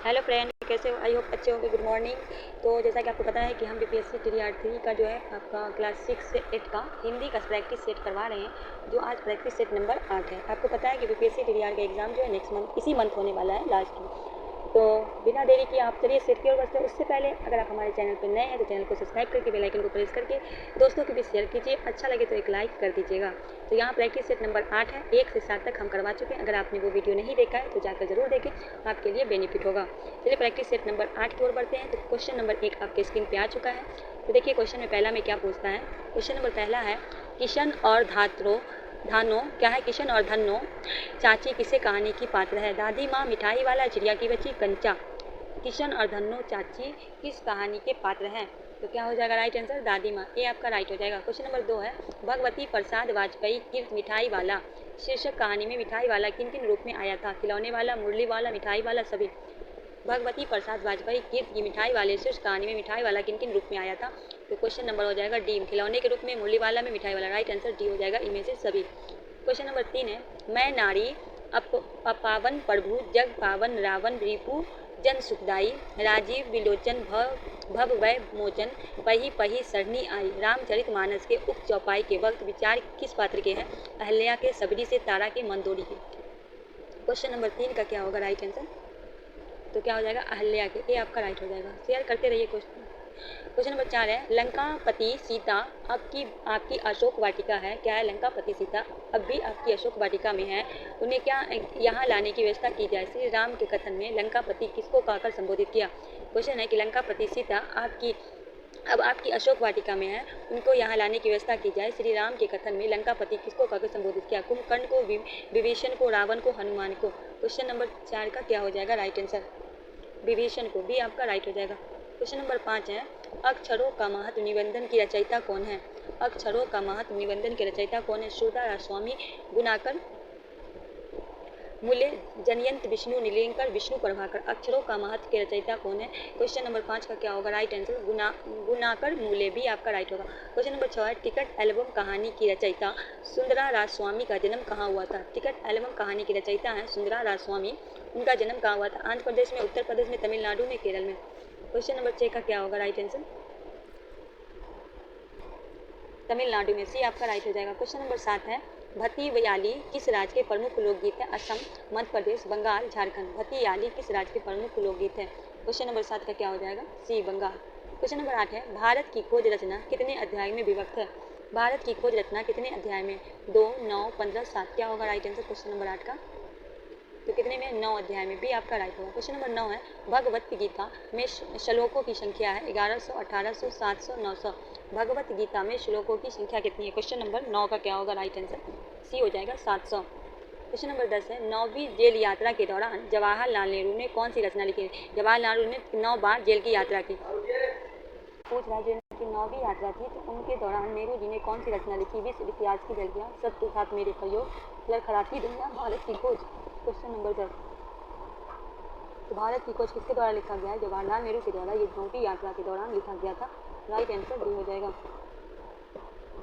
Hello friend, कैसे हो? I hope अच्छे होंगे। Good morning. तो जैसा कि आपको पता है कि हम बीपीएससी टीआर 3 का जो है आपका क्लास 6 से 8 का हिंदी का प्रैक्टिस सेट करवा रहे हैं, जो आज प्रैक्टिस सेट नंबर 8 है। आपको पता है कि बीपीएससी टीआर का एग्ज़ाम जो है नेक्स्ट मंथ इसी मंथ होने वाला है, लास्ट में। तो बिना देरी किए आप चलिए सेट की ओर बढ़ते हैं। उससे पहले अगर आप हमारे चैनल पर नए हैं तो चैनल को सब्सक्राइब करके बेल आइकन को प्रेस करके दोस्तों के बीच शेयर कीजिए। अच्छा लगे तो एक लाइक कर दीजिएगा। तो यहाँ प्रैक्टिस सेट नंबर 8 है, 1 से 7 तक हम करवा चुके हैं। अगर आपने वो वीडियो नहीं देखा है तो जाकर जरूर देखें, आपके लिए बेनिफिट होगा। चलिए प्रैक्टिस सेट नंबर 8 की ओर बढ़ते हैं। तो क्वेश्चन नंबर 1 आपके स्क्रीन पे आ चुका है। तो देखिए क्वेश्चन में पहला में क्या पूछता है। क्वेश्चन नंबर पहला है, किशन और धानो क्या है? किशन और धन्नो चाची किसे कहानी की पात्र है? दादी माँ, मिठाई वाला, चिड़िया की बच्ची, कंचा। किशन और धन्नो चाची किस कहानी के पात्र हैं? तो क्या हो जाएगा राइट आंसर? दादी माँ। ये आपका राइट हो जाएगा। क्वेश्चन नंबर 2 है, भगवती प्रसाद वाजपेयी कीर्त मिठाई वाला शीर्षक कहानी में मिठाई वाला किन किन रूप में आया था? खिलौने वाला, मुरली वाला, मिठाई वाला, सभी। भगवती प्रसाद वाजपेयी कीर्त की मिठाई वाले शीर्ष कहानी में मिठाई वाला किन किन रूप में आया था? तो क्वेश्चन नंबर हो जाएगा डी, खिलौने के रूप में, मुरली वाला में, मिठाई वाला। राइट आंसर डी हो जाएगा, इनमें से सभी। क्वेश्चन नंबर 3 है, मैं नारी अपावन प्रभु जग पावन रावण रिपु जन सुखदाई राजीव विलोचन भव वै मोचन पही पही सरनी आई। रामचरित मानस के उक्त चौपाई के वक्त विचार किस पात्र के हैं? अहल्या के, सबरी से, तारा के, मंदोरी के। क्वेश्चन नंबर 3 का क्या होगा राइट आंसर? तो क्या हो जाएगा? अहल्या के। ये आपका राइट हो जाएगा। शेयर करते रहिए क्वेश्चन। क्वेश्चन नंबर 4 है, लंकापति सीता आपकी अशोक वाटिका है। क्या है? लंकापति सीता अब भी आपकी अशोक वाटिका में है। उन्हें क्या यहाँ लाने की व्यवस्था की जाए? श्री राम के कथन में लंकापति किसको कहकर संबोधित किया? क्वेश्चन है कि लंकापति सीता आपकी अशोक वाटिका में है, उनको यहाँ लाने की व्यवस्था की जाए। श्री राम के कथन में लंकापति किसको कहकर संबोधित किया? कुंभकर्ण को, विभीषण को, रावण को, हनुमान को। क्वेश्चन नंबर 4 का क्या हो जाएगा राइट आंसर? विभीषण को। भी आपका राइट हो जाएगा। क्वेश्चन नंबर 5 है, अक्षरों का महत्व निबंधन की रचयिता कौन है? अक्षरों का महत्व निबंधन की रचयिता कौन है? सूरदास स्वामी, गुणाकर मूल्य, जनयंत विष्णु नीलकर, विष्णु प्रभाकर। अक्षरों का महत्व के रचयिता कौन है? क्वेश्चन नंबर 5 का क्या होगा राइट आंसर? गुणाकर मूल्य। भी आपका राइट होगा। क्वेश्चन नंबर 6 है, टिकट एल्बम कहानी की रचयिता सुंदरा राजस्वामी का जन्म कहाँ हुआ था? टिकट एल्बम कहानी की रचयिता है सुंदरा राजस्वामी। उनका जन्म कहाँ हुआ था? आंध्र प्रदेश में, उत्तर प्रदेश में, तमिलनाडु में, केरल में। क्वेश्चन नंबर 6 का क्या होगा राइट आंसर? तमिलनाडु में। सी आपका राइट हो जाएगा। क्वेश्चन नंबर 7 है, भतीयाली किस राज्य के प्रमुख लोकगीत है? असम, मध्य प्रदेश, बंगाल, झारखंड। भतीयाली किस राज्य के प्रमुख लोकगीत है? क्वेश्चन नंबर 7 का क्या हो जाएगा? सी, बंगाल। क्वेश्चन नंबर 8 है, भारत की खोज रचना कितने अध्याय में विभक्त है? भारत की खोज रचना कितने अध्याय में? 2, 9, 15, 7। क्या होगा राइट आंसर क्वेश्चन नंबर 8 का? तो कितने में? 9 अध्याय में। भी आपका राइट होगा। क्वेश्चन नंबर 9 है, भगवत गीता में श्लोकों की संख्या है 1100, 1800, 700, 900। भगवत गीता में श्लोकों की संख्या कितनी है? क्वेश्चन नंबर 9 का क्या होगा राइट आंसर? सी हो जाएगा, 700। क्वेश्चन नंबर 10 है, 9वीं जेल यात्रा के दौरान जवाहरलाल नेहरू ने कौन सी रचना लिखी? जवाहरलाल नेहरू ने 9 बार जेल की यात्रा की। पूछ रहा है, जिनकी 9वीं यात्रा थी तो उनके दौरान नेहरू जी ने कौन सी रचना लिखी? विश्व इतिहास की जल्दियाँ, सत्य साथ मेरे प्रयोग, लड़खड़ाती दुनिया, भारत की खोज। क्वेश्चन नंबर 10, तो भारत की खोज किसके द्वारा लिखा गया है? जवाहरलाल नेहरू के द्वारा ये 9वीं यात्रा के दौरान लिखा गया था। राइट आंसर डी हो जाएगा।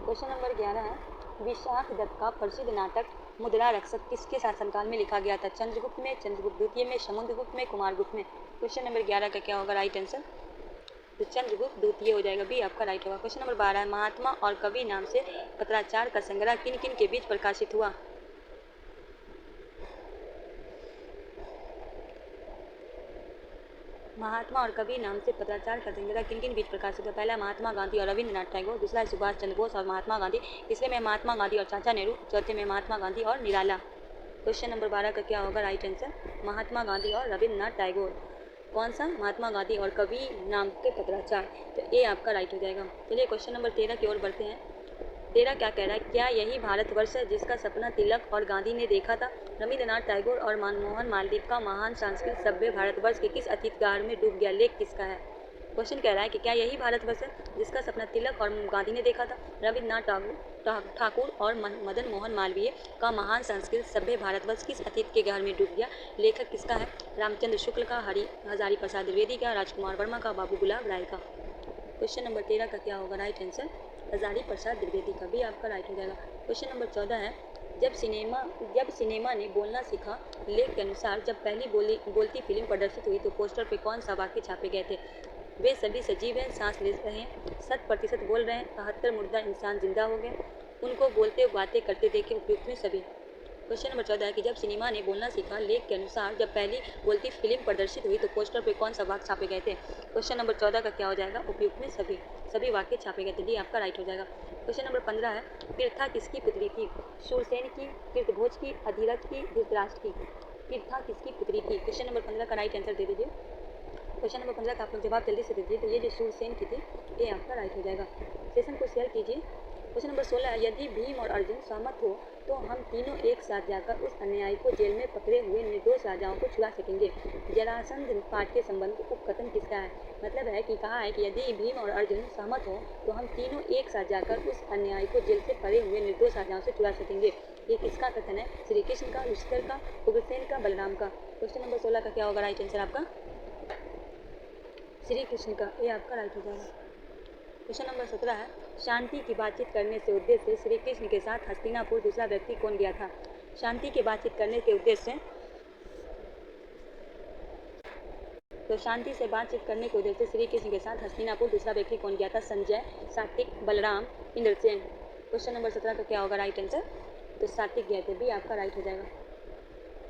क्वेश्चन नंबर 11 है, विशाख दत्त का प्रसिद्ध नाटक मुद्रा रक्षक किसके शासनकाल में लिखा गया था? चंद्रगुप्त में, चंद्रगुप्त द्वितीय में, समुद्रगुप्त में, कुमारगुप्त में। क्वेश्चन नंबर 11 का क्या होगा राइट आंसर? तो चंद्रगुप्त द्वितीय हो जाएगा। भी आपका राइट होगा। क्वेश्चन नंबर 12 है, महात्मा और कवि नाम से पत्राचार का संग्रह किन किन के बीच प्रकाशित हुआ? महात्मा और कवि नाम से पत्राचार का संग्रह किन किन बीच प्रकाशित हुआ? पहला महात्मा गांधी और रविंद्रनाथ टैगोर, दूसरा सुभाष चंद्र बोस और महात्मा गांधी, तीसरे में महात्मा गांधी और चाचा नेहरू, चौथे में महात्मा गांधी और निराला। क्वेश्चन नंबर 12 का क्या होगा राइट आंसर? महात्मा गांधी और रविंद्रनाथ टैगोर। कौन सा? महात्मा गांधी और कवि नाम के पत्राचार। तो ये आपका राइट हो जाएगा। चलिए क्वेश्चन नंबर 13 की ओर बढ़ते हैं। 13 क्या कह रहा है, क्या यही भारतवर्ष है जिसका सपना तिलक और गांधी ने देखा था? रविंद्रनाथ टैगोर और मनमोहन मालवीय का महान संस्कृत सभ्य भारतवर्ष के किस अतीतकाल में डूब गया? लेख किसका है? क्वेश्चन कह रहा है कि क्या यही भारतवर्ष है जिसका सपना तिलक और गांधी ने देखा था? रविंद्रनाथ ठाकुर और मदन मोहन मालवीय का महान संस्कृत सभ्य भारतवर्ष किस अतीत के गहर में डूब गया? लेखक किसका है? रामचंद्र शुक्ल का, हजारी प्रसाद द्विवेदी का, राजकुमार वर्मा का, बाबू गुलाब राय का। क्वेश्चन नंबर 13 का क्या होगा राइट आंसर? हजारी प्रसाद द्विवेदी का। भी आपका राइट हो जाएगा। क्वेश्चन नंबर 14 है, जब सिनेमा ने बोलना सीखा लेख के अनुसार जब पहली बोलती फिल्म प्रदर्शित हुई तो पोस्टर पे कौन सा वाक्य छापे गए थे? वे सभी सजीव हैं, सांस ले रहे हैं, 100% बोल रहे हैं, 71 मुर्दा इंसान जिंदा हो गए, उनको बोलते बातें करते देखे, उपयुक्त में सभी। क्वेश्चन नंबर 14 है कि जब सिनेमा ने बोलना सीखा लेख के अनुसार जब पहली बोलती फिल्म प्रदर्शित हुई तो पोस्टर पे कौन सा वाक्य छापे गए थे? क्वेश्चन नंबर 14 का क्या हो जाएगा? उपयुक्त में सभी वाक्य छापे गए थे। डी आपका राइट हो जाएगा। क्वेश्चन नंबर 15 है पृथा किसकी पुत्री थी? शूरसेन की, कृतभोज की, अधिरथ की, धृतराष्ट्र की? पृथा किसकी पुत्री थी? क्वेश्चन नंबर 15 का राइट आंसर दे दीजिए। क्वेश्चन नंबर 15 का आप लोग जवाब जल्दी से दे दीजिए। तो ये जो शूरसेन की थी ये आपका राइट हो जाएगा। सेशन को शेयर कीजिए। क्वेश्चन नंबर 16 है यदि भीम और अर्जुन सहमत हो तो हम तीनों एक साथ जाकर उस अन्यायी को जेल में पकड़े हुए निर्दोष राजाओं को छुड़ा सकेंगे। जरासंध पाठ के संबंध उपकथन किसका है? मतलब है कि कहा है कि यदि भीम और अर्जुन सहमत हो तो हम तीनों एक साथ जाकर उस अन्यायी को जेल से पड़े हुए निर्दोष राजाओं से छुड़ा सकेंगे। ये किसका कथन है? श्री कृष्ण का, युधिष्ठिर का, उग्रसेन का, बलराम का? क्वेश्चन नंबर 16 का क्या होगा राइट आंसर आपका? श्री कृष्ण का। ये आपका राइट हो जाएगा। क्वेश्चन नंबर 17 है शांति की बातचीत करने से उद्देश्य श्री कृष्ण के साथ हस्तिनापुर दूसरा व्यक्ति कौन गया था? शांति की बातचीत करने के उद्देश्य तो शांति से बातचीत करने के उद्देश्य श्री कृष्ण के साथ हस्तिनापुर दूसरा व्यक्ति कौन गया था? संजय, सात्विक, बलराम, इंद्रसेन? क्वेश्चन नंबर 17 का क्या होगा राइट आंसर? तो सात्विक गए थे। बी आपका राइट हो जाएगा।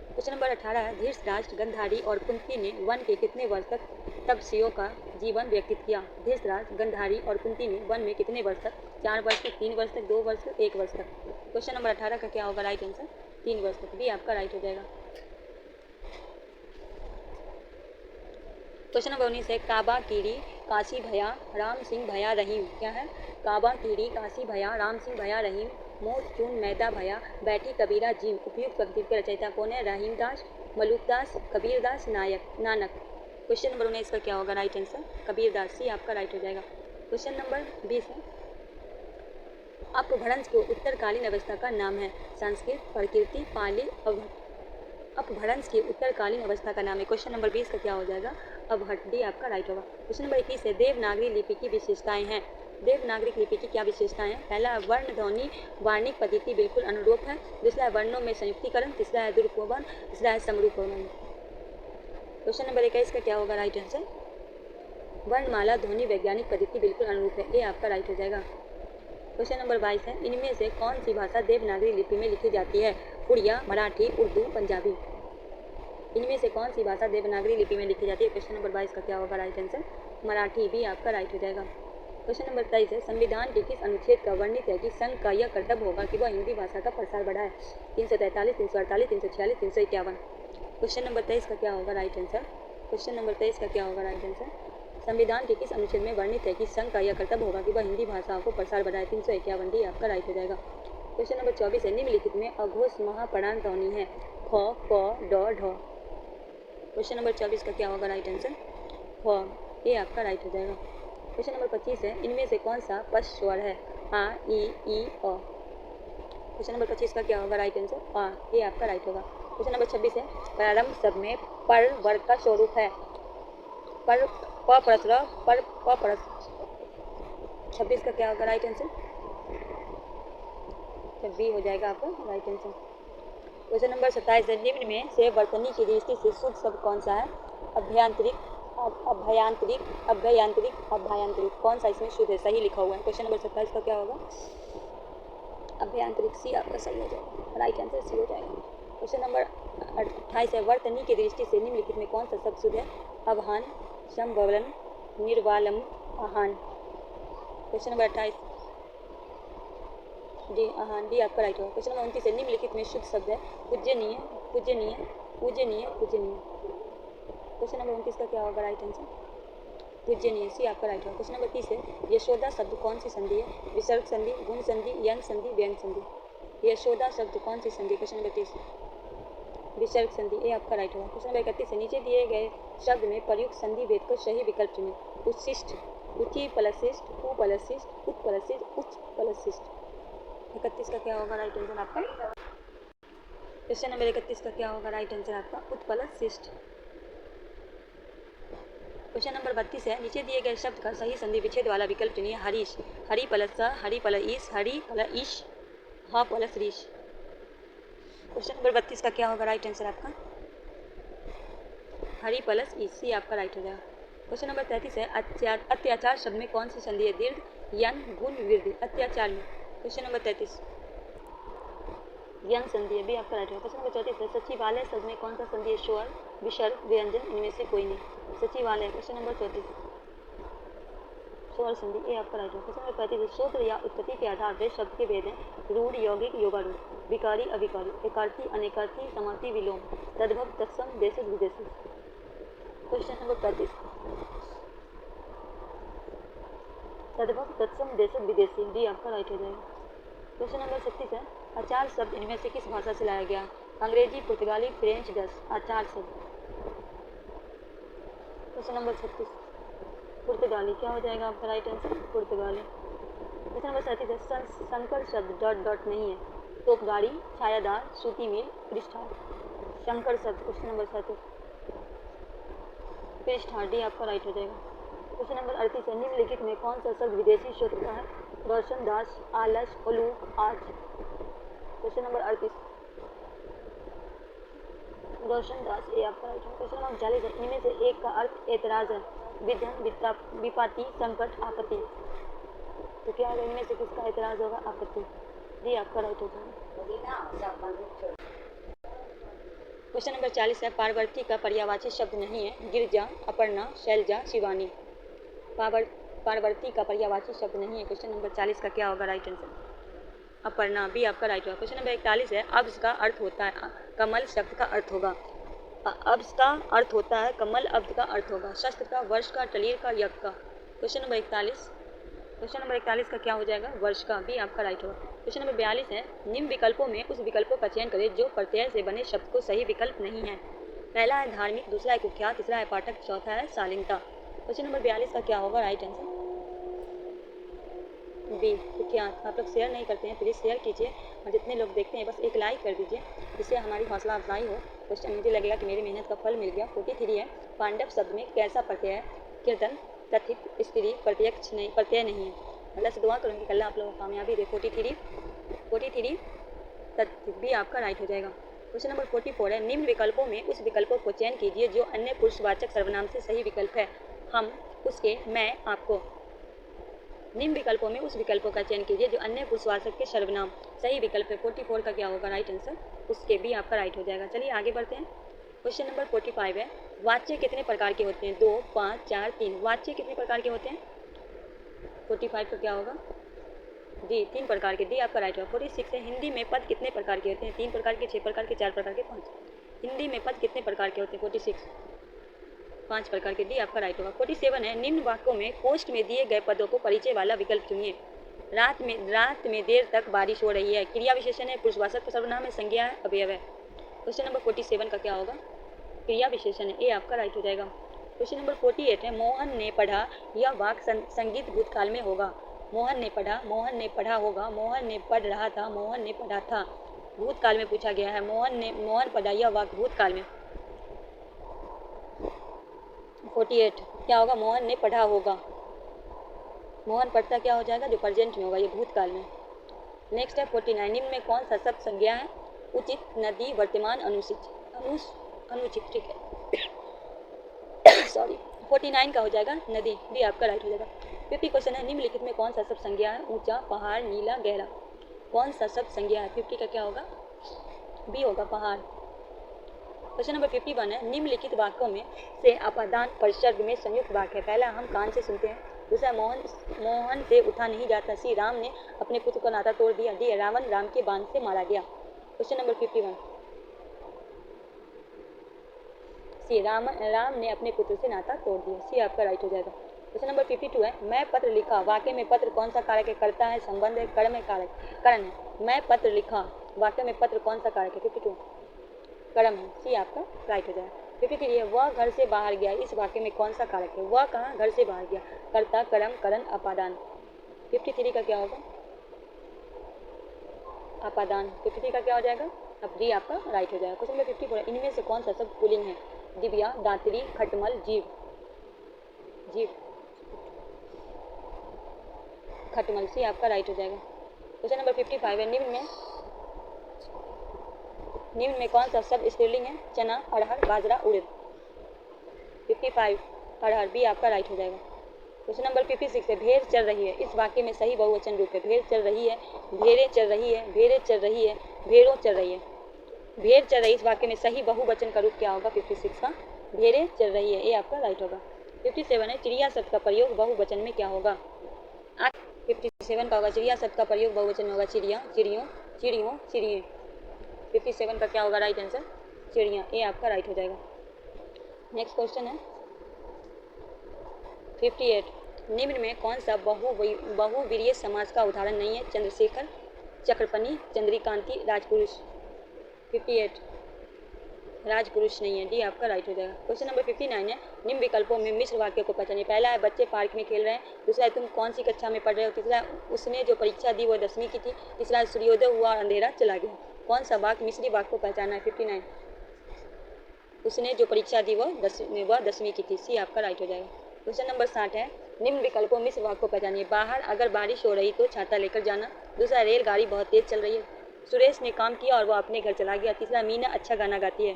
क्वेश्चन नंबर 18 है धृतराष्ट्र, गांधारी और कुंती ने वन के कितने वर्ष तक तपस्वियों का जीवन व्यतीत किया? धृतराष्ट्र, गांधारी और कुंती ने वन में कितने वर्ष तक? 4 वर्ष तक, 3 वर्ष तक, 2 वर्ष तक, 1 वर्ष तक? क्वेश्चन नंबर 18 का क्या होगा राइट आंसर? 3 वर्ष तक। भी आपका राइट हो जाएगा। क्वेश्चन नंबर 19 है काबा कीड़ी, काशी भया, राम सिंह भया, रहीम? क्या है? काबा कीड़ी, काशी भया, राम सिंह भया, रहीम, मोट चून मैदा भया, बैठी कबीरा जीव? उपयुक्त पंक्ति के रचयिता कौन है? रहीमदास, मलुकदास, कबीरदास, नानक? क्वेश्चन नंबर 19 का क्या होगा राइट आंसर? कबीरदास। सी आपका राइट हो जाएगा। क्वेश्चन नंबर 20 है अपभ्रंश को उत्तरकालीन अवस्था का नाम है? संस्कृत, प्रकृति, पाली, अपभ्रंश की उत्तरकालीन अवस्था का नाम है। क्वेश्चन नंबर 20 का क्या हो जाएगा? अवहट। डी आपका राइट होगा। क्वेश्चन नंबर 21 है देवनागरी लिपि की विशेषताएं हैं? देवनागरी लिपि की क्या विशेषताएं हैं? पहला वर्ण ध्वनि वार्णिक पद्धति बिल्कुल अनुरूप है। दूसरा है वर्णों में संयुक्तिकरण। तीसरा है दुरूपवन। तीसरा है समरूपवन। क्वेश्चन नंबर 21 का क्या होगा राइट आंसर? वर्णमाला ध्वनि वैज्ञानिक पद्धति बिल्कुल अनुरूप है। ये आपका राइट हो जाएगा। क्वेश्चन नंबर 22 है इनमें से कौन सी भाषा देवनागरी लिपि में लिखी जाती है? उड़िया, मराठी, उर्दू, पंजाबी? इनमें से कौन सी भाषा देवनागरी लिपि में लिखी जाती है? क्वेश्चन नंबर 22 का क्या होगा राइट आंसर? मराठी। भी आपका राइट हो जाएगा। क्वेश्चन नंबर 23 है संविधान के किस अनुच्छेद का वर्णित है कि संघ का यह कर्तव्य होगा कि वह हिंदी भाषा का प्रसार बढ़ाए? 343, 348, 346, 351? क्वेश्चन नंबर 23 का क्या होगा राइट आंसर? क्वेश्चन नंबर 23 का क्या होगा राइट आंसर? संविधान के किस अनुच्छेद में वर्णित है कि संघ का यह कर्तव्य होगा कि वह हिंदी भाषाओं को प्रसार बढ़ाए? 351। डी आपका राइट हो जाएगा। क्वेश्चन नंबर 24 है निम्नलिखित में अघोष महाप्राण ध्वनि है? ख, क, ड, ढ? क्वेश्चन नंबर 24 का क्या होगा राइट आंसर? ख। ये आपका राइट हो जाएगा। क्वेश्चन नंबर 25 है इनमें से कौन सा पश्च स्वर है? आ, ई, अ? क्वेश्चन नंबर 25 का क्या होगा राइट आंसर? आ। ये आपका राइट होगा। क्वेश्चन नंबर 26 है प्रारंभ शब्द में पर वर्ग का स्वरूप है? पर, प परस र, पर, प परस। 26 का क्या होगा राइट आंसर? बी हो जाएगा आपका राइट आंसर। क्वेश्चन नंबर 27 है निम्न में से वर्तनी की दृष्टि से शुद्ध शब्द कौन सा है? अभ्यंतरिक, अभ्यंतरिक, अभ्यंतरिक, अभ्यंतरिक? कौन सा इसमें शुद्ध है? सही लिखा हुआ है। क्वेश्चन नंबर 27 का क्या होगा? अभ्यंतरिक। सी आपका सही हो जाएगा। राइट आंसर सी हो जाएगा। क्वेश्चन नंबर 28 है वर्तनी की दृष्टि से निम्नलिखित में कौन सा शब्द शुद्ध है? अवहान, समवलन, निर्वालम, आहान? क्वेश्चन नंबर 28 डी आहान। डी आपका राइट होगा। क्वेश्चन नंबर 29 है निम्नलिखित में शुद्ध शब्द है? पूजनीय, पूजनीय, पूजनीय, पूजनीय? क्वेश्चन नंबर 29 का क्या होगा राइट आंसर? पूजनीय। सी आपका राइट होगा। क्वेश्चन नंबर 30 है यशोदा शब्द कौन सी संधि है? विसर्ग संधि, गुण संधि, यंग संधि, व्यंग संधि? यशोदा शब्द कौन सी संधि? क्वेश्चन नंबर 30 विसर्ग संधि। ये आपका राइट होगा। क्वेश्चन नंबर 31 है नीचे दिए गए शब्द में प्रयुक्त संधि भेद को सही विकल्प चुनें। उत्शिष्ट, उच्ची पलशिष्ट, कुपलशिष्ट, उत्पलशिष्ट, उच्च पलशिष्ट? 31 का क्या होगा राइट आंसर आपका? क्वेश्चन नंबर 31 का क्या होगा राइट आंसर आपका? उत्पलशिष्ट। क्वेश्चन नंबर 32 है नीचे दिए गए शब्द का सही संधि विच्छेद वाला विकल्प चुनिए। हरीश, हरि प्लस स, हरि प्लस ईश, हरि प्लस ईश, ह प्लस रीश? क्वेश्चन नंबर 32 का क्या होगा राइट आंसर आपका? हरी प्लस ई, सी आपका राइट हो जाएगा। क्वेश्चन नंबर 33 है अत्याचार शब्द में कौन सी संधि है? दीर्घ, यन, गुण, वृद्धि। अत्याचार में क्वेश्चन नंबर 33 यन संधि है, बी आपका राइट होगा। क्वेश्चन नंबर 34 है सचिवालय शब्द में कौन सा संधि है? स्वर, विसर्ग, व्यंजन, इनमें से कोई नहीं। सचिवालय क्वेश्चन नंबर 34 स्वर संधि, ए आपका राइट होगा। क्वेश्चन नंबर 35 सूत्र या उत्पत्ति के आधार पर शब्द के भेद हैं रूढ़, यौगिक, योगारूढ़, विकारी, अविकारी, एकार्थी, अनेकार्थी, समार्थी, विलोम, तद्भव, तत्सम, देशज, विदेशज। क्वेश्चन नंबर 35 तद्भव, तत्सम, देशज, विदेशी, डी आपका राइट हो जाएगा। क्वेश्चन नंबर 36 है आचार शब्द इनमें से किस भाषा से लाया गया? अंग्रेजी, पुर्तगाली, फ्रेंच, डच। आचार शब्द क्वेश्चन नंबर 36 पुर्तगाली, क्या हो जाएगा आपका राइट आंसर? पुर्तगाली। क्वेश्चन नंबर 37 है संकर शब्द डॉट डॉट नहीं है? तोपगाड़ी, छायादार, सूती मिल, पृष्ठार। संकर शब्द क्वेश्चन नंबर 37 पृष्ठार, डी आपका राइट हो जाएगा। क्वेश्चन नंबर 38 है निम्नलिखित में कौन सा शब्द विदेशी स्रोत का है? रोशन दास, आलस, उलूक, आज। क्वेश्चन नंबर 38 रोशन दास, ए आपका राइट है। क्वेश्चन नंबर 40 है इनमें से एक का अर्थ एतराज है? विधन, विपाती, संकट, आपत्ति। तो क्या होगा इनमें से किसका एतराज होगा? आपत्ति, डी आपका राइट हो जाएगा। क्वेश्चन नंबर 40 है पारवर्ती का पर्यायवाची शब्द नहीं है? गिरजा, अपर्णा, शैलजा, शिवानी। पारवर्ती का पर्यायवाची शब्द नहीं है। क्वेश्चन नंबर 40 का क्या होगा राइट आंसर? अपर्णा, बी आपका राइट होगा। क्वेश्चन नंबर 41 है अब्ज का अर्थ होता है कमल, शब्द का अर्थ होगा अब्ज का अर्थ होता है कमल, अब्ज का अर्थ होगा शस्त्र का, वर्ष का, टलीर का, यज्ञ का। क्वेश्चन नंबर 41 का क्या हो जाएगा? वर्ष का, बी आपका राइट होगा। क्वेश्चन नंबर 42 है निम्न विकल्पों में उस विकल्पों का चयन करें जो प्रत्यय से बने शब्द को सही विकल्प नहीं है। पहला है धार्मिक, दूसरा है कुख्यात, तीसरा है पाठक, चौथा है शालीनता। क्वेश्चन नंबर 42 का क्या होगा राइट आंसर? बी कुख्यात। आप लोग शेयर नहीं करते हैं, प्लीज़ शेयर कीजिए और जितने लोग देखते हैं बस एक लाइक कर दीजिए जिससे हमारी हौसला अफजाई हो। क्वेश्चन मुझे लगेगा कि मेरी मेहनत का फल मिल गया। 43 है पांडव शब्द में कैसा प्रत्यय है? कीर्तन, कथित, स्त्री, प्रत्यय नहीं है। अल्लाह से दुआ करूँगी कि अल्लाह आप लोगों को कामयाबी दे। 43 तथित, बी आपका राइट हो जाएगा। क्वेश्चन नंबर 44 है निम्न विकल्पों में उस विकल्पों को चयन कीजिए जो अन्य पुरुषवाचक सर्वनाम से सही विकल्प है। हम, उसके, मैं, आपको। निम्न विकल्पों में उस विकल्पों का चयन कीजिए जो अन्य पुरुषवाचक के सर्वनाम सही विकल्प है। 44 का क्या होगा राइट आंसर? उसके, भी आपका राइट हो जाएगा। चलिए आगे बढ़ते हैं। क्वेश्चन नंबर 45 है वाच्य कितने प्रकार के होते हैं? 2, 5, 4, 3। वाच्य कितने प्रकार के होते हैं? 45 का क्या होगा? जी 3 प्रकार के, डी आपका राइट होगा। 46 है हिंदी में पद कितने प्रकार के होते हैं? 3 प्रकार के, 6 प्रकार के, 4 प्रकार के, 5। हिंदी में पद कितने प्रकार के होते हैं? 46 5 प्रकार के, डी आपका राइट होगा। 47 है निम्न वाक्यों में पोस्ट में दिए गए पदों को परिचय वाला विकल्प चुनिए। रात में देर तक बारिश हो रही है, क्रिया विशेषण है, पुरुषवाचक का सर्वनाम है, संज्ञा है, अवयव है। क्वेश्चन नंबर 47 का क्या होगा? क्रिया विशेषण है, ए आपका राइट हो जाएगा। क्वेश्चन नंबर 48 है मोहन ने पढ़ा, यह वाक्य संगीत भूतकाल में होगा। मोहन ने पढ़ा, मोहन ने पढ़ा होगा, मोहन ने पढ़ रहा था, मोहन ने पढ़ा था। भूतकाल में पूछा गया है, मोहन पढ़ा, यह वाक्य भूतकाल में। 48 क्या होगा? मोहन ने पढ़ा होगा। मोहन पढ़ता क्या हो जाएगा? जो प्रेजेंट में होगा, ये भूतकाल में। नेक्स्ट है 49 निम्न में कौन सा शब्द संज्ञा है? उचित, नदी, वर्तमान, अनुचित। ठीक है सॉरी 49 का हो जाएगा नदी, डी आपका राइट हो जाएगा। 50 क्वेश्चन है निम्नलिखित में कौन सा शब्द संज्ञा है? ऊंचा, पहाड़, नीला, गहरा। कौन सा शब्द संज्ञा है? 50 का क्या होगा? बी होगा पहाड़। क्वेश्चन नंबर 51 है निम्नलिखित वाक्यों में से अपादान परिसर्ग में संयुक्त वाक्य है। पहला हम कान से सुनते हैं, दूसरा मोहन से उठा नहीं जाता, सी राम ने अपने पुत्र का नाता तोड़ दिया, डी रावण राम के बाण से मारा गया। क्वेश्चन नंबर 51 सी राम ने अपने पुत्र से नाता तोड़ दिया, सी आपका राइट हो जाएगा। क्वेश्चन नंबर 52 है मैं पत्र लिखा, वाक्य में पत्र कौन सा कारक है? करता है, संबंध है, कर्म है, कारण है। मैं पत्र लिखा, वाक्य में पत्र कौन सा कारक है? 52 कर्म है, सी आपका राइट हो जाएगा। 53 है वह घर से बाहर गया, इस वाक्य में कौन सा कारक है? वह कहाँ घर से बाहर गया? कर्ता, कर्म, करण, अपादान। 53 का क्या होगा? अपादान। 53 का क्या हो जाएगा? अब डी आपका राइट हो जाएगा। क्वेश्चन नंबर 54 है इनमें से कौन सा शब्द पुल्लिंग है? दिव्या, दात्री, खटमल, जीव। खटमल, सी आपका राइट हो जाएगा। क्वेश्चन नंबर 55 है निम्न में निम्न में कौन सा शब्द स्त्रीलिंग है? चना, अरहर, बाजरा, उड़द। 55 अरहर, बी आपका राइट हो जाएगा। क्वेश्चन नंबर 56 है, भेड़ चल रही है, इस वाक्य में सही बहुवचन रूप है। भेड़ चल रही है, भेड़ें चल रही है, भेड़ें चल रही है, भेड़ों चल रही है। भेड़ चल रही है, इस वाक्य में सही बहुवचन का रूप क्या होगा? 56 का भेड़ें चल रही है, ये आपका राइट होगा। 57 है, चिड़िया शब्द का प्रयोग बहुवचन में क्या होगा? 57 का होगा, चिड़िया शब्द का प्रयोग बहुवचन में होगा चिड़िया, चिड़ियों, चिड़ियों, चिड़िए। 57 का क्या होगा राइट आंसर? चिड़िया, ये आपका राइट हो जाएगा। नेक्स्ट क्वेश्चन है 58, निम्न में कौन सा बहुवीर्य समाज का उदाहरण नहीं है? चंद्रशेखर, चक्रपनी, चंद्रिकांति, राजपुरुष। 58 राजपुरुष नहीं है, डी आपका राइट हो जाएगा। क्वेश्चन नंबर 59 है, निम्न विकल्पों में मिश्र वाक्य को पहचानिए। पहला है बच्चे पार्क में खेल रहे हैं, दूसरा है तुम कौन सी कक्षा में पढ़ रहे हो, तीसरा उसने जो परीक्षा दी वो 10वीं की थी, तीसरा सूर्योदय हुआ और अंधेरा चला गया। कौन सा वाक्य मिश्री वाक्य को पहचाना है? 59 उसने जो परीक्षा दी वह 10वीं की थी, सी आपका राइट हो जाएगा। क्वेश्चन नंबर 60 है, निम्न विकल्पों मिश्र वाक्य को पहचानिए। बाहर अगर बारिश हो रही तो छाता लेकर जाना, दूसरा रेलगाड़ी बहुत तेज चल रही है, सुरेश ने काम किया और वो अपने घर चला गया, तीसरा मीना अच्छा गाना गाती है।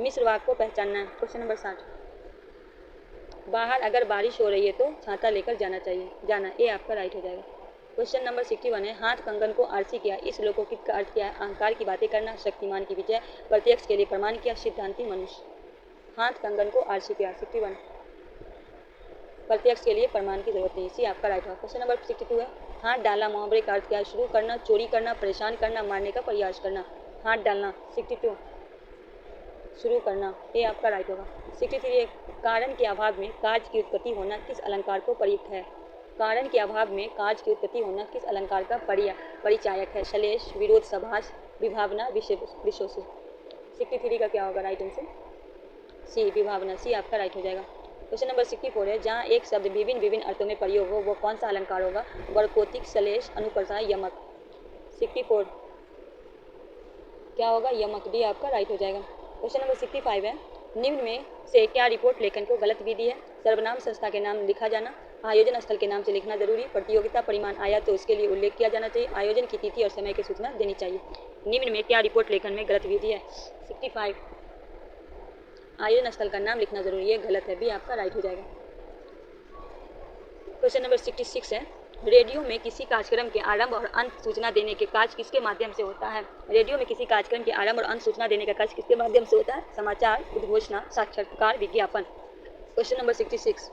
मिश्र वाक्य को पहचानना है। क्वेश्चन नंबर 60, बाहर अगर बारिश हो रही है तो छाता लेकर जाना चाहिए, जाना, ये आपका राइट हो जाएगा। क्वेश्चन नंबर 61 है, हाथ कंगन को आरसी किया, इस लोकोकित का अर्थ क्या है? अहंकार की बातें करना, शक्तिमान की विजय, प्रत्यक्ष के लिए प्रमाण किया, सिद्धांति मनुष्य। हाथ कंगन को आरसी किया, 61 प्रत्यक्ष के लिए प्रमाण की जरूरत नहीं, सी आपका राइट होगा। क्वेश्चन नंबर 62 है, हाथ डालना मुहावरे का अर्थ क्या है? शुरू करना, चोरी करना, परेशान करना, मारने का प्रयास करना। हाथ डालना 62 शुरू करना, ये आपका राइट होगा। 63 कारण के अभाव में कार्य की उत्पत्ति होना किस अलंकार को प्रयुक्त है? कारण के अभाव में कार्य की उत्पत्ति होना किस अलंकार का परिचायक है? श्लेष, विरोध, सभास, विभावना, विशेष। 63 का क्या होगा राइट आंसर? सी विभावना, सी आपका राइट हो जाएगा। क्वेश्चन नंबर 64 है, जहाँ एक शब्द विभिन्न अर्थों में प्रयोग हो वो कौन सा अलंकार होगा? वर्कोतिक, श्लेष, अनुप्रसार, यमक। 64 क्या होगा? यमक, डी आपका राइट हो जाएगा। क्वेश्चन नंबर 65 है, निम्न में से क्या रिपोर्ट लेखन को गलत विधि है? सर्वनाम संस्था के नाम लिखा जाना, आयोजन स्थल के नाम से लिखना जरूरी, प्रतियोगिता परिणाम आया तो उसके लिए उल्लेख किया जाना चाहिए, आयोजन की तिथि और समय की सूचना देनी चाहिए। निम्न में क्या रिपोर्ट लेखन में गलत विधि है? 65 आयोजन स्थल का नाम लिखना जरूरी है, गलत है, बी आपका राइट हो जाएगा। क्वेश्चन नंबर 66 है, रेडियो में किसी कार्यक्रम के आरंभ और अंत सूचना देने के कार्य किसके माध्यम से होता है? रेडियो में किसी कार्यक्रम के आरंभ और अंत सूचना देने का कार्य किसके माध्यम से होता है? समाचार, उद्घोषणा, साक्षात्कार, विज्ञापन। क्वेश्चन नंबर 66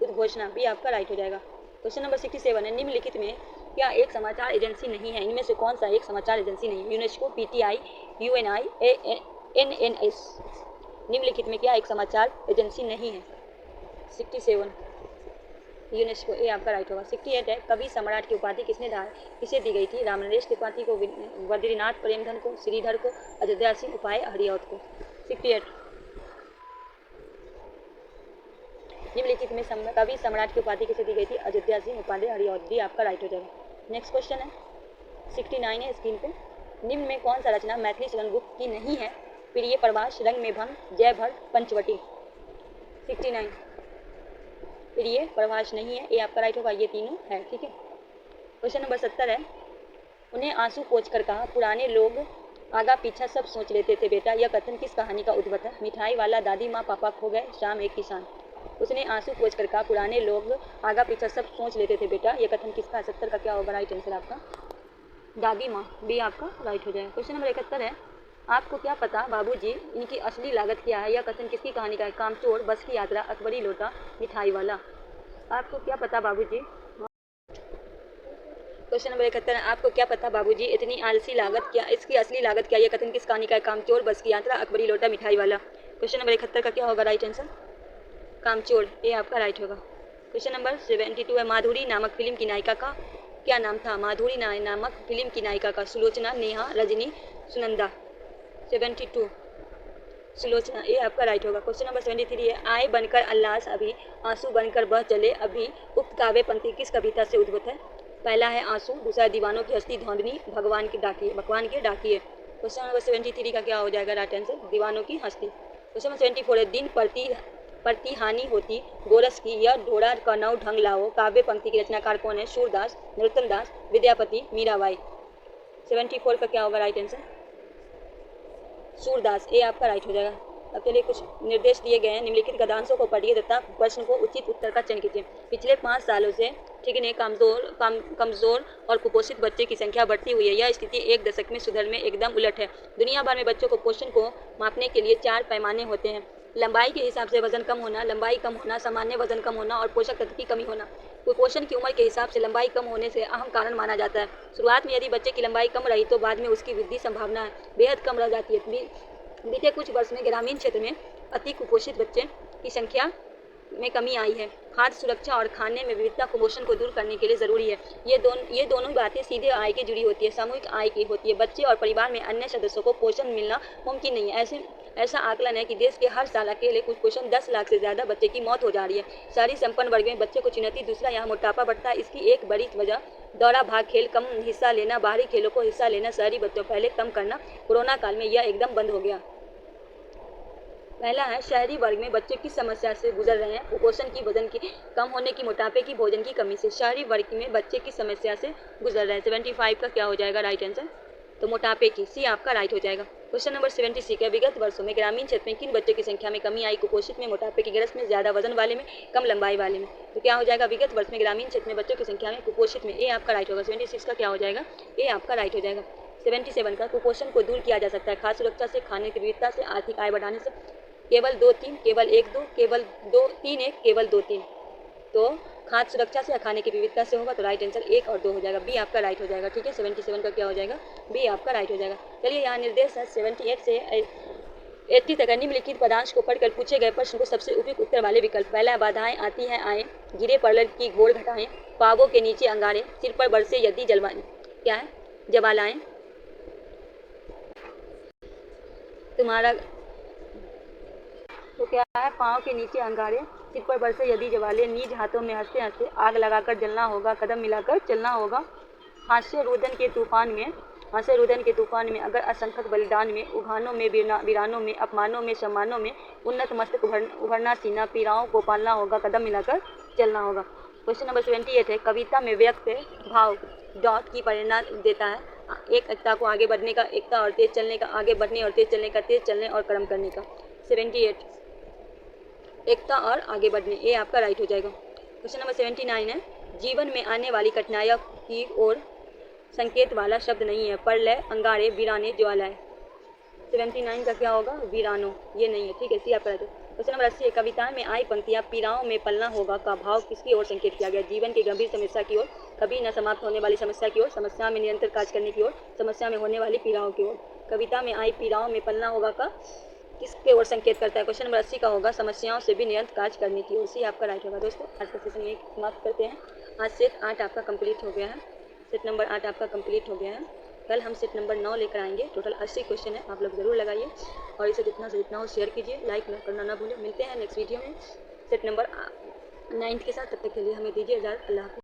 उद्घोषणा, बी आपका राइट हो जाएगा। क्वेश्चन नंबर 67 है, निम्नलिखित में क्या एक समाचार एजेंसी नहीं है? इनमें से कौन सा एक समाचार एजेंसी नहीं है? UNESCO, PTI, Uni, NNS. निम्नलिखित में क्या एक समाचार एजेंसी नहीं है? 67 यूनेस्को, ये आपका राइट होगा। 68 है, कवि सम्राट की उपाधि किसे दी गई थी? रामनरेश त्रिपाठी को, बद्रीनाथ प्रेमधन को, श्रीधर को, अयोध्या सिंह उपाय हरिऔध को। 68 निम्नलिखित में कवि सम्राट की उपाधि किसे दी गई थी? अयोध्या सिंह उपाध्याय हरिऔध, डी आपका राइट हो जाएगा। नेक्स्ट क्वेश्चन है 69 है स्क्रीन पे, निम्न में कौन सा रचना मैथिली शरणगुप्त की नहीं है? प्रिय प्रवास, रंग में भंग, जय भट्ट, पंचवटी। 69 प्रिय प्रवास नहीं है, ये आपका राइट होगा, ये तीनों है, ठीक है। क्वेश्चन नंबर 70 है, उन्हें आंसू पोंछ कर कहा, पुराने लोग आगा पीछा सब सोच लेते थे बेटा, यह कथन किस कहानी का उद्भव है? मिठाई वाला, दादी माँ पापा खो गए, शाम एक किसान। उसने आंसू पोंछ कर कहा, पुराने लोग आगा पीछा सब सोच लेते थे बेटा, यह कथन किसका? 70 का क्या होगा राइट आंसर आपका? दादी माँ, बी आपका राइट हो जाएगा। क्वेश्चन नंबर 71 है, आपको क्या पता बाबूजी इनकी असली लागत क्या है? यह कथन किसकी कहानी का है? कामचोर, बस की यात्रा, अकबरी लोटा, मिठाई वाला। आपको क्या पता बाबूजी? क्वेश्चन नंबर 71 है, आपको क्या पता बाबूजी इतनी आलसी लागत क्या, इसकी असली लागत क्या? यह कथन किस कहानी का है? कामचोर, बस की यात्रा, अकबरी लोटा, मिठाई वाला। क्वेश्चन नंबर 71 का क्या होगा राइट आंसर? कामचोर, ये आपका राइट होगा। क्वेश्चन नंबर 72 है, माधुरी नामक फिल्म की नायिका का क्या नाम था? माधुरी नामक फिल्म की नायिका का सुलोचना, नेहा, रजनी, सुनंदा। 72 सुलोचना, ये आपका राइट होगा। क्वेश्चन नंबर 73 है, आए बनकर अल्लास अभी, आंसू बनकर बह चले अभी, उक्त काव्य पंक्ति किस कविता से उद्भूत है? पहला है आंसू, दूसरा दीवानों की हस्ती धौंधनी, भगवान के डाकिए। क्वेश्चन नंबर 73 का क्या हो जाएगा राइट आंसर? दीवानों की हस्ती। क्वेश्चन नंबर 74 है, दिन प्रति हानि होती गोरस की, यह ढोड़ा कनौ ढंग लाओ, काव्य पंक्ति की रचनाकार कौन है? सूरदास, नरोत्तम दास, विद्यापति, मीराबाई। 74 का क्या होगा राइट आंसर? सूरदास, ए आपका राइट हो जाएगा। अब चलिए कुछ निर्देश दिए गए हैं, निम्नलिखित गद्यांशों को पढ़िए तथा प्रश्न को उचित उत्तर का चयन कीजिए। पिछले 5 सालों से ठीक है कमजोर और कुपोषित बच्चे की संख्या बढ़ती हुई है। यह स्थिति एक दशक में सुधर में एकदम उलट है। दुनिया भर में बच्चों को पोषण को मापने के लिए 4 पैमाने होते हैं। लंबाई के हिसाब से वजन कम होना, लंबाई कम होना, सामान्य वजन कम होना और पोषक तत्व की कमी होना। कुपोषण की उम्र के हिसाब से लंबाई कम होने से अहम कारण माना जाता है। शुरुआत में यदि बच्चे की लंबाई कम रही तो बाद में उसकी वृद्धि संभावना बेहद कम रह जाती है। बीते कुछ वर्ष में ग्रामीण क्षेत्र में अति कुपोषित बच्चे की संख्या में कमी आई है। खाद्य सुरक्षा और खाने में विविधता कुपोषण को दूर करने के लिए जरूरी है। ये दोनों बातें सीधे आय की जुड़ी होती है, सामूहिक आय की होती है। बच्चे और परिवार में अन्य सदस्यों को पोषण मिलना मुमकिन नहीं है। ऐसा आकलन है कि देश के हर साल अकेले कुपोषण 10 लाख से ज्यादा बच्चे की मौत हो जा रही है। शहरी संपन्न वर्ग में बच्चे को चुनौती, दूसरा यहाँ मोटापा बढ़ता है। इसकी एक बड़ी वजह दौड़ा भाग खेल कम हिस्सा लेना, बाहरी खेलों को हिस्सा लेना, शहरी बच्चों पहले कम करना। कोरोना काल में यह एकदम बंद हो गया। पहला है, शहरी वर्ग में बच्चे किस समस्या से गुजर रहे हैं? कुपोषण की, वजन की कम होने की, मोटापे की, भोजन की कमी से। शहरी वर्ग में बच्चे किस समस्या से गुजर रहे हैं? 75 का क्या हो जाएगा राइट आंसर? तो मोटापे की, सी आपका राइट हो जाएगा। क्वेश्चन नंबर 76 है, विगत वर्षों में ग्रामीण क्षेत्र में किन बच्चों की संख्या में कमी आई? कुपोषित में, मोटापे की ग्रस्त में, ज्यादा वजन वाले में, कम लंबाई वाले में। तो क्या हो जाएगा? विगत वर्ष में ग्रामीण क्षेत्र में बच्चों की संख्या में कुपोषित में, ए आपका राइट होगा। 76 का क्या हो जाएगा? ए आपका राइट हो जाएगा। 77 का, कुपोषण को दूर किया जा सकता है खाद्य सुरक्षा से, खाने की विविधता से, आर्थिक आय बढ़ाने से। केवल 2-3, केवल 1-2, केवल 2-3-1, केवल 2-3। तो खाद्य सुरक्षा से या खाने की विविधता से होगा तो राइट आंसर 1 और 2 हो जाएगा। बी आपका राइट हो जाएगा। ठीक है, 77 का क्या हो जाएगा? बी आपका राइट हो जाएगा। चलिए यहाँ निर्देश है 78 से 80 तक। निम्नलिखित पदांश को पढ़कर पूछे गए प्रश्न को सबसे उपयुक्त उत्तर वाले विकल्प। पहला, बाधाएं आती हैं आए, गिरे पड़ल की घोड़ घटाएं, पावों के नीचे अंगारे, सिर पर बरसे यदि जलवाएं। क्या है? जवालाएं। तुम्हारा तो क्या है? पाँव के नीचे अंगारे, सिर पर बरसे यदि जवाले, नीज हाथों में हंसते हंसते, आग लगाकर जलना होगा, कदम मिलाकर चलना होगा। हास्य रुदन के तूफान में, अगर असंख्य बलिदान में, उघानों में, वीरानों में, अपमानों में, सम्मानों में, उन्नत मस्तक उभरना सीना, पीड़ाओं को पालना होगा, कदम मिलाकर चलना होगा। क्वेश्चन नंबर 78 है, कविता में व्यक्त भाव डॉट की प्रेरणा देता है। एक एकता को आगे बढ़ने का, एकता और तेज चलने का, आगे बढ़ने और तेज चलने का, तेज चलने और कर्म करने का। 78 एकता और आगे बढ़ने, ए आपका राइट हो जाएगा। क्वेश्चन नंबर 79 है, जीवन में आने वाली कठिनाइयों की ओर संकेत वाला शब्द नहीं है। प्रलय, अंगारे, वीराने, ज्वालाएं। 79 का क्या होगा? वीरानो, ये नहीं है। ठीक है, सी आपका राइट है। क्वेश्चन नंबर 80 है, कविता में आई पंक्तियां पीड़ाओं में पलना होगा का भाव किसकी ओर संकेत किया गया? जीवन की गंभीर समस्या की ओर, कभी न समाप्त होने वाली समस्या की ओर, समस्या में निरंतर कार्य करने की ओर, समस्या में होने वाली पीड़ाओं की ओर। कविता में आई पीड़ाओं में पलना होगा का किसके ओर संकेत करता है? क्वेश्चन नंबर 80 का होगा समस्याओं से भी निरंतर कार्य करने की ओर, सी आपका राइट होगा। दोस्तों आज का सेशन यही समाप्त करते हैं। आज सेट 8 आपका कंप्लीट हो गया है। सेट नंबर 8 आपका कंप्लीट हो गया है। कल हम सेट नंबर 9 लेकर आएंगे। टोटल 80 क्वेश्चन है, आप लोग जरूर लगाइए और इसे जितना से जितना हो शेयर कीजिए, लाइक करना ना भूलें। मिलते हैं नेक्स्ट वीडियो में सेट नंबर 9 के साथ। तब तक के लिए हमें दीजिए इजाज़त। अल्लाह हाफ़िज़।